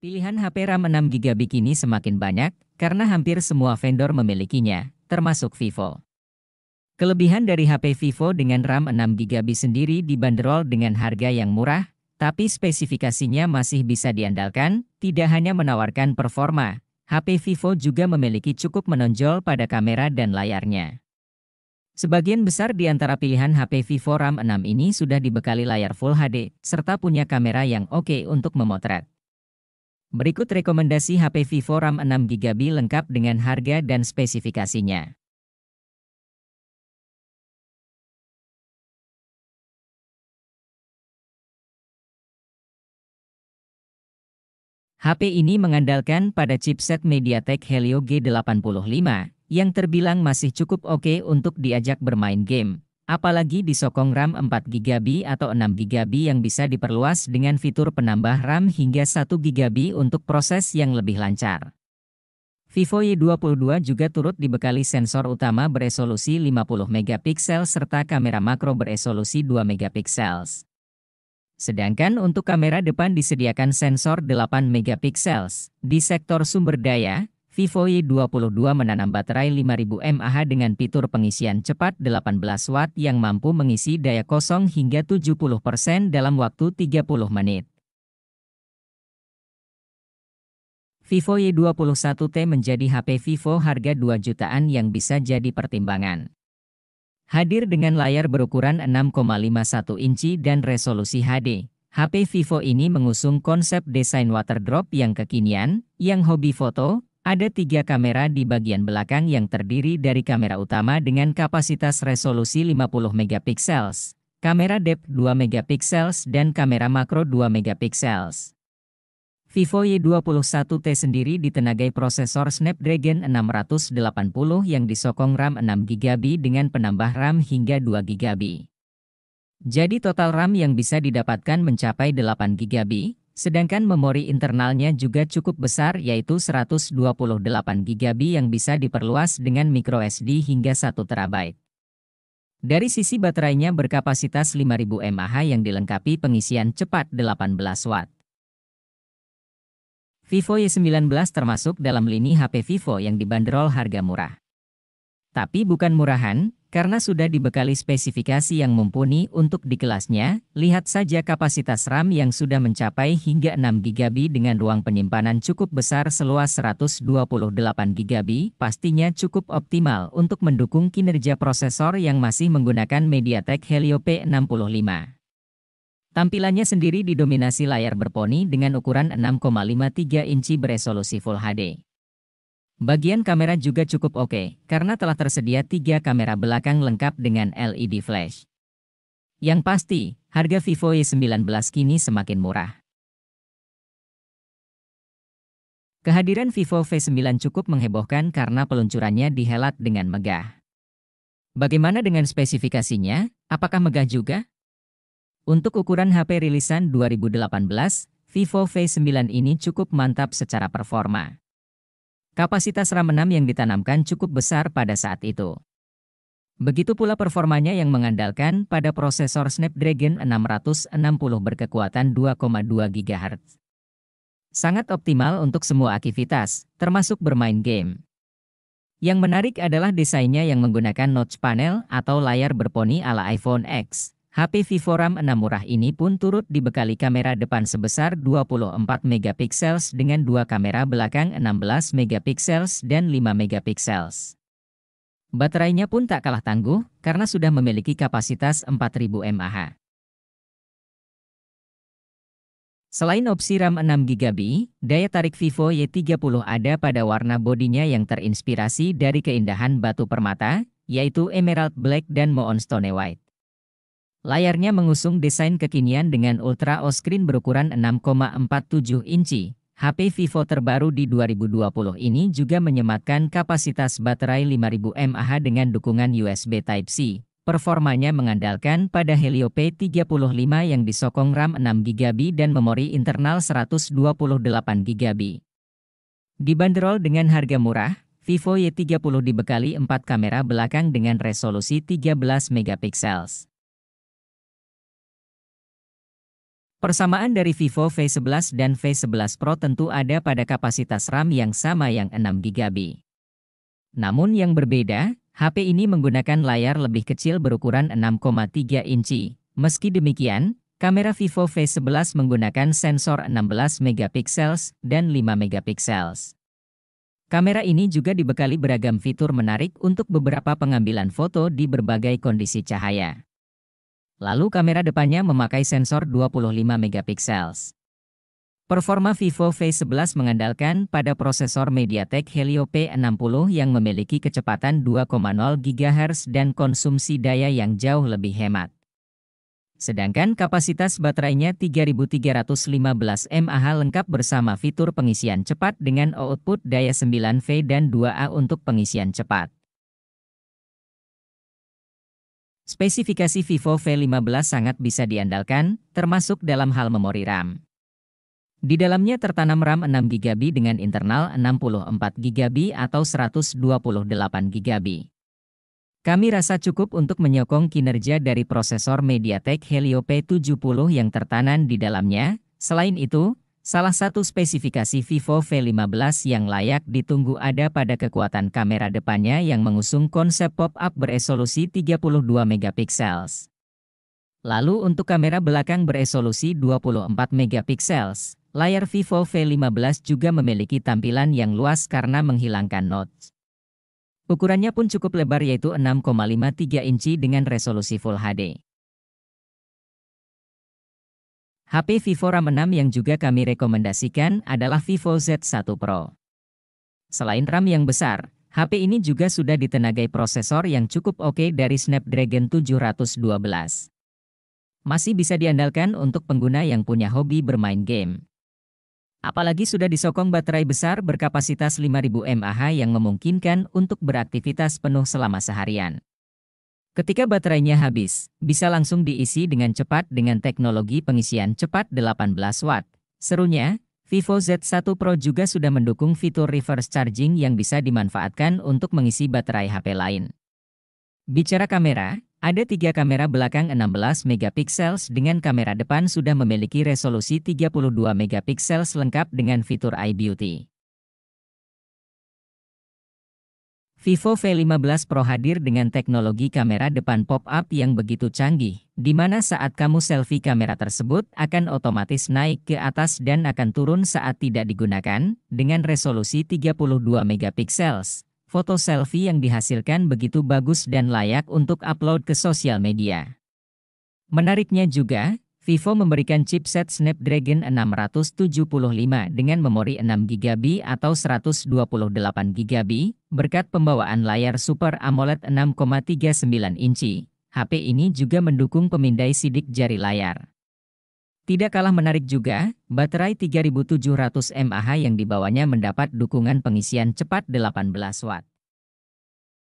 Pilihan HP RAM 6GB kini semakin banyak karena hampir semua vendor memilikinya, termasuk Vivo. Kelebihan dari HP Vivo dengan RAM 6GB sendiri dibanderol dengan harga yang murah, tapi spesifikasinya masih bisa diandalkan, tidak hanya menawarkan performa. HP Vivo juga memiliki cukup menonjol pada kamera dan layarnya. Sebagian besar di antara pilihan HP Vivo RAM 6 ini sudah dibekali layar Full HD, serta punya kamera yang oke untuk memotret. Berikut rekomendasi HP Vivo RAM 6GB lengkap dengan harga dan spesifikasinya. HP ini mengandalkan pada chipset MediaTek Helio G85, yang terbilang masih cukup oke untuk diajak bermain game. Apalagi disokong RAM 4GB atau 6GB yang bisa diperluas dengan fitur penambah RAM hingga 1GB untuk proses yang lebih lancar. Vivo Y22 juga turut dibekali sensor utama beresolusi 50MP serta kamera makro beresolusi 2MP. Sedangkan untuk kamera depan disediakan sensor 8MP. Di sektor sumber daya, Vivo Y22 menanam baterai 5000 mAh dengan fitur pengisian cepat 18 Watt yang mampu mengisi daya kosong hingga 70% dalam waktu 30 menit. Vivo Y21T menjadi HP Vivo harga 2 jutaan yang bisa jadi pertimbangan. Hadir dengan layar berukuran 6,51 inci dan resolusi HD, HP Vivo ini mengusung konsep desain waterdrop yang kekinian, yang hobi foto. Ada 3 kamera di bagian belakang yang terdiri dari kamera utama dengan kapasitas resolusi 50MP, kamera depth 2MP dan kamera makro 2MP. Vivo Y21T sendiri ditenagai prosesor Snapdragon 680 yang disokong RAM 6GB dengan penambah RAM hingga 2GB. Jadi total RAM yang bisa didapatkan mencapai 8GB. Sedangkan memori internalnya juga cukup besar yaitu 128GB yang bisa diperluas dengan microSD hingga 1TB. Dari sisi baterainya berkapasitas 5000 mAh yang dilengkapi pengisian cepat 18 Watt. Vivo Y19 termasuk dalam lini HP Vivo yang dibanderol harga murah. Tapi bukan murahan, karena sudah dibekali spesifikasi yang mumpuni untuk di kelasnya. Lihat saja kapasitas RAM yang sudah mencapai hingga 6GB dengan ruang penyimpanan cukup besar seluas 128GB, pastinya cukup optimal untuk mendukung kinerja prosesor yang masih menggunakan MediaTek Helio P65. Tampilannya sendiri didominasi layar berponi dengan ukuran 6,53 inci beresolusi Full HD. Bagian kamera juga cukup oke, karena telah tersedia 3 kamera belakang lengkap dengan LED flash. Yang pasti, harga Vivo Y19 kini semakin murah. Kehadiran Vivo V9 cukup menghebohkan karena peluncurannya dihelat dengan megah. Bagaimana dengan spesifikasinya? Apakah megah juga? Untuk ukuran HP rilisan 2018, Vivo V9 ini cukup mantap secara performa. Kapasitas RAM 6 yang ditanamkan cukup besar pada saat itu. Begitu pula performanya yang mengandalkan pada prosesor Snapdragon 660 berkekuatan 2,2 GHz. Sangat optimal untuk semua aktivitas, termasuk bermain game. Yang menarik adalah desainnya yang menggunakan notch panel atau layar berponi ala iPhone X. HP Vivo RAM 6 murah ini pun turut dibekali kamera depan sebesar 24MP dengan 2 kamera belakang 16MP dan 5MP. Baterainya pun tak kalah tangguh karena sudah memiliki kapasitas 4000 mAh. Selain opsi RAM 6GB, daya tarik Vivo Y30 ada pada warna bodinya yang terinspirasi dari keindahan batu permata, yaitu Emerald Black dan Moonstone White. Layarnya mengusung desain kekinian dengan Ultra O-Screen berukuran 6,47 inci. HP Vivo terbaru di 2020 ini juga menyematkan kapasitas baterai 5000 mAh dengan dukungan USB Type-C. Performanya mengandalkan pada Helio P35 yang disokong RAM 6GB dan memori internal 128GB. Dibanderol dengan harga murah, Vivo Y30 dibekali 4 kamera belakang dengan resolusi 13MP. Persamaan dari Vivo V11 dan V11 Pro tentu ada pada kapasitas RAM yang sama yang 6 GB. Namun yang berbeda, HP ini menggunakan layar lebih kecil berukuran 6,3 inci. Meski demikian, kamera Vivo V11 menggunakan sensor 16 megapiksel dan 5 megapiksel. Kamera ini juga dibekali beragam fitur menarik untuk beberapa pengambilan foto di berbagai kondisi cahaya. Lalu kamera depannya memakai sensor 25 megapiksel. Performa Vivo V11 mengandalkan pada prosesor MediaTek Helio P60 yang memiliki kecepatan 2,0 GHz dan konsumsi daya yang jauh lebih hemat. Sedangkan kapasitas baterainya 3315 mAh lengkap bersama fitur pengisian cepat dengan output daya 9V dan 2A untuk pengisian cepat. Spesifikasi Vivo V15 sangat bisa diandalkan, termasuk dalam hal memori RAM. Di dalamnya tertanam RAM 6GB dengan internal 64GB atau 128GB. Kami rasa cukup untuk menyokong kinerja dari prosesor MediaTek Helio P70 yang tertanam di dalamnya. Selain itu, salah satu spesifikasi Vivo V15 yang layak ditunggu ada pada kekuatan kamera depannya yang mengusung konsep pop-up beresolusi 32 megapiksel. Lalu untuk kamera belakang beresolusi 24 megapiksel, layar Vivo V15 juga memiliki tampilan yang luas karena menghilangkan notch. Ukurannya pun cukup lebar yaitu 6,53 inci dengan resolusi Full HD. HP Vivo RAM 6 yang juga kami rekomendasikan adalah Vivo Z1 Pro. Selain RAM yang besar, HP ini juga sudah ditenagai prosesor yang cukup oke dari Snapdragon 712. Masih bisa diandalkan untuk pengguna yang punya hobi bermain game. Apalagi sudah disokong baterai besar berkapasitas 5000 mAh yang memungkinkan untuk beraktivitas penuh selama seharian. Ketika baterainya habis, bisa langsung diisi dengan cepat dengan teknologi pengisian cepat 18 Watt. Serunya, Vivo Z1 Pro juga sudah mendukung fitur reverse charging yang bisa dimanfaatkan untuk mengisi baterai HP lain. Bicara kamera, ada 3 kamera belakang 16 megapiksel dengan kamera depan sudah memiliki resolusi 32 megapiksel lengkap dengan fitur iBeauty. Vivo V15 Pro hadir dengan teknologi kamera depan pop-up yang begitu canggih, di mana saat kamu selfie kamera tersebut akan otomatis naik ke atas dan akan turun saat tidak digunakan, dengan resolusi 32 megapiksel. Foto selfie yang dihasilkan begitu bagus dan layak untuk upload ke sosial media. Menariknya juga, Vivo memberikan chipset Snapdragon 675 dengan memori 6GB atau 128GB, berkat pembawaan layar Super AMOLED 6,39 inci. HP ini juga mendukung pemindai sidik jari layar. Tidak kalah menarik juga, baterai 3700 mAh yang dibawanya mendapat dukungan pengisian cepat 18 Watt.